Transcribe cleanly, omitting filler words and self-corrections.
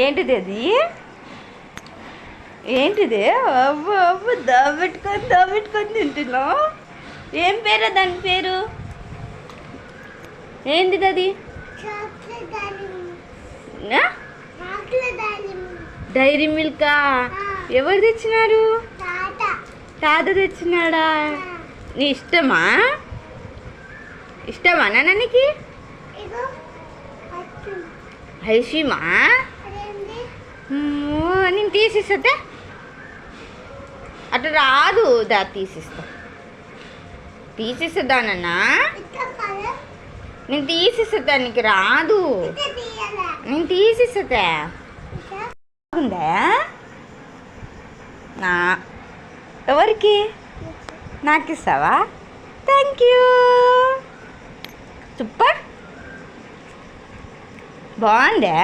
ఏంటిది అది? ఏంటిది? అవ్వ అవ్వ దాబెట్టుకొని తింటున్నావు. ఏం పేరు దాని పేరు? ఏంటిది అది? డైరీ మిల్కా? ఎవరు తెచ్చినారు? తాత తెచ్చినాడా? నీ ఇష్టమా? ఇష్టమా నాన్నకి? ఐషిమా? నేను తీసిస్తా. అట్లా రాదు. దా తీసిస్తా నాన్న. నేను తీసిస్తా. నీకు రాదు. నేను తీసిస్తా. ఉందా? నా ఎవరికి? నాకు ఇస్తావా? Thank you. సూపర్. బాగుందా?